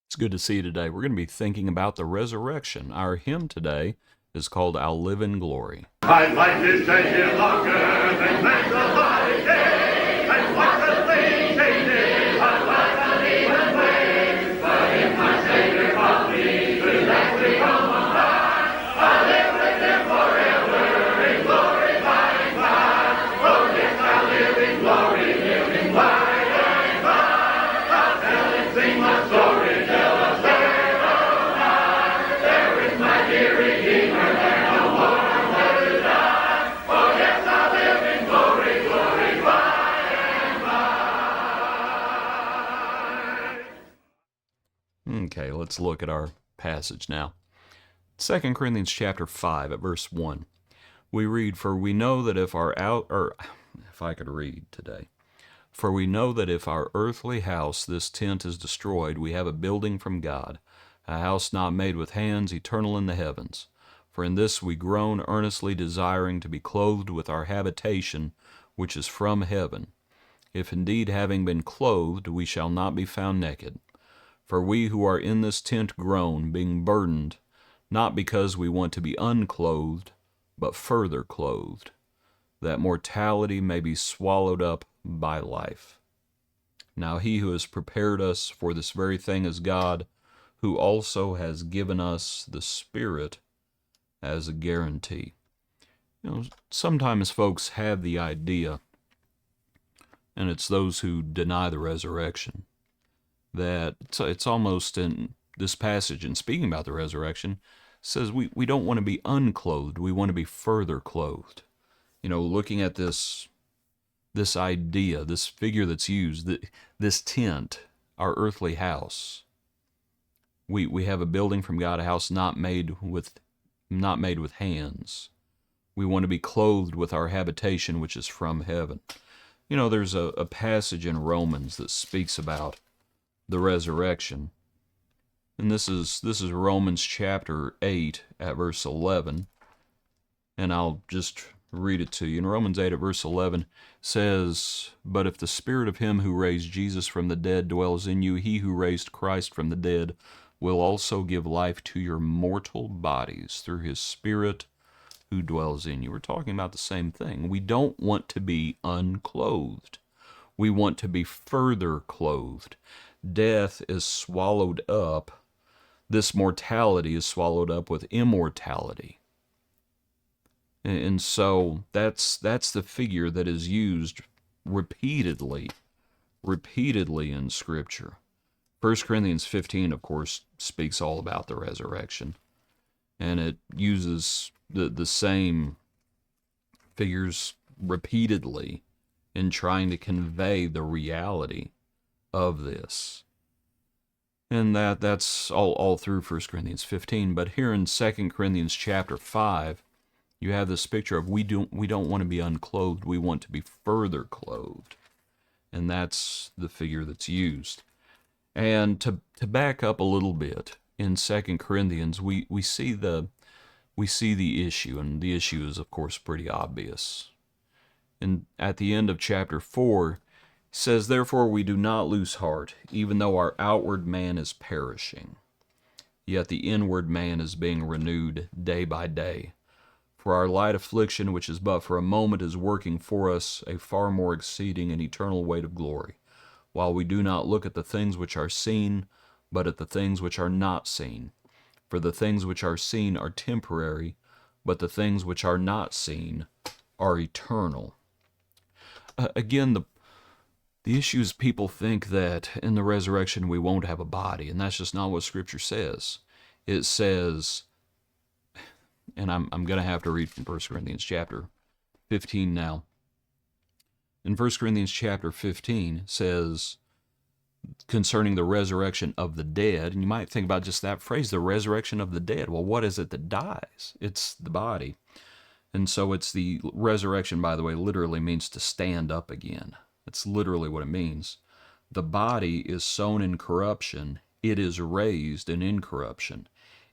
It's good to see you today. We're going to be thinking about the resurrection. Our hymn today is called I'll Live in Glory. My life is changing longer than man's alive day, and what the thing changes, I like an even way. But if my Savior calls me to that we come on high, I'll live with Him forever in glory by and by. Oh yes, I'll live in glory, living by and by. I'll tell and sing my story till the day of night. There is my dear Redeemer there. Okay, let's look at our passage now. 2 Corinthians chapter 5 at verse 1. We read, For we know that if I could read today. For we know that if our earthly house, this tent, is destroyed, we have a building from God, a house not made with hands, eternal in the heavens. For in this we groan, earnestly desiring to be clothed with our habitation, which is from heaven. If indeed having been clothed, we shall not be found naked. For we who are in this tent groan, being burdened, not because we want to be unclothed, but further clothed, that mortality may be swallowed up by life. Now he who has prepared us for this very thing is God, who also has given us the Spirit as a guarantee. Sometimes folks have the idea, and it's those who deny the resurrection, that it's almost in this passage, and speaking about the resurrection, says we don't want to be unclothed, we want to be further clothed. Looking at this idea, this figure that's used, this tent, our earthly house. We have a building from God, a house not made with hands. We want to be clothed with our habitation, which is from heaven. There's a passage in Romans that speaks about the resurrection. And this is Romans chapter 8 at verse 11. And I'll just read it to you. In Romans 8 at verse 11 says, But if the Spirit of him who raised Jesus from the dead dwells in you, he who raised Christ from the dead will also give life to your mortal bodies through his Spirit who dwells in you. We're talking about the same thing. We don't want to be unclothed. We want to be further clothed. Death is swallowed up. This mortality is swallowed up with immortality. And so that's the figure that is used repeatedly in Scripture. 1 Corinthians 15, of course, speaks all about the resurrection. And it uses the same figures repeatedly in trying to convey the reality of this. And that's all through 1 Corinthians 15. But here in 2 Corinthians chapter 5, you have this picture of we don't want to be unclothed, we want to be further clothed. And that's the figure that's used. And to back up a little bit, in 2 Corinthians, we see the issue, and the issue is, of course, pretty obvious. And at the end of chapter 4, it says, Therefore we do not lose heart, even though our outward man is perishing. Yet the inward man is being renewed day by day. For our light affliction, which is but for a moment, is working for us a far more exceeding and eternal weight of glory, while we do not look at the things which are seen, but at the things which are not seen. For the things which are seen are temporary, but the things which are not seen are eternal. Again, the issue is people think that in the resurrection we won't have a body, and that's just not what Scripture says. It says, and I'm going to have to read from 1 Corinthians chapter 15 now. In 1 Corinthians chapter 15 says, concerning the resurrection of the dead, and you might think about just that phrase, the resurrection of the dead. Well, what is it that dies? It's the body. And so it's the resurrection, by the way, literally means to stand up again. That's literally what it means. The body is sown in corruption, it is raised in incorruption.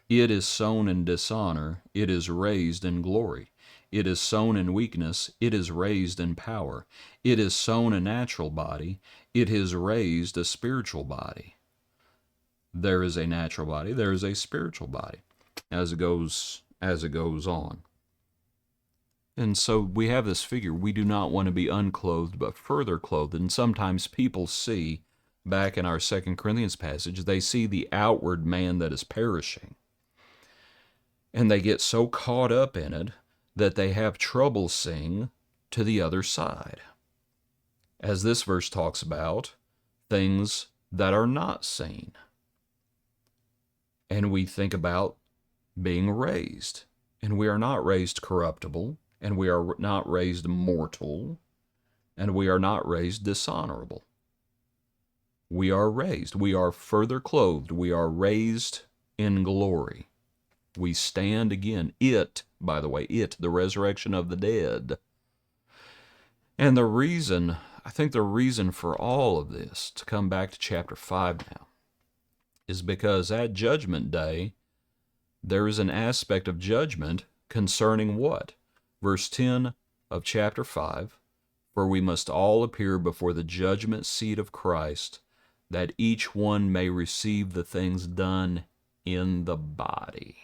It is sown in dishonor, it is raised in glory. It is sown in weakness, it is raised in power. It is sown a natural body, it is raised a spiritual body. There is a natural body, there is a spiritual body, as it goes on. And so we have this figure. We do not want to be unclothed, but further clothed. And sometimes people see, back in our 2 Corinthians passage, they see the outward man that is perishing. And they get so caught up in it that they have trouble seeing to the other side. As this verse talks about, things that are not seen. And we think about being raised. And we are not raised corruptible, and we are not raised mortal, and we are not raised dishonorable. We are raised. We are further clothed. We are raised in glory. We stand again. By the way, the resurrection of the dead. And I think the reason for all of this, to come back to chapter 5 now, is because at Judgment Day, there is an aspect of judgment concerning what? Verse 10 of chapter 5, for we must all appear before the judgment seat of Christ, that each one may receive the things done in the body,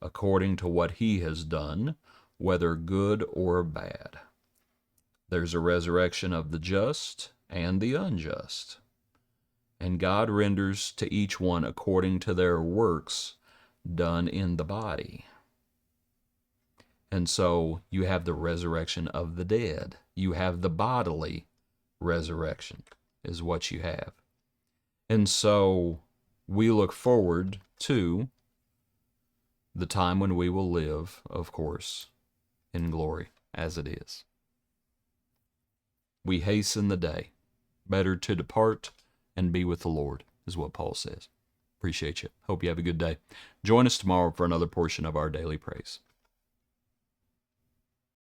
according to what he has done, whether good or bad. There's a resurrection of the just and the unjust. And God renders to each one according to their works done in the body. And so you have the resurrection of the dead. You have the bodily resurrection is what you have. And so we look forward to the time when we will live, of course, in glory as it is. We hasten the day. Better to depart and be with the Lord, is what Paul says. Appreciate you. Hope you have a good day. Join us tomorrow for another portion of our daily praise.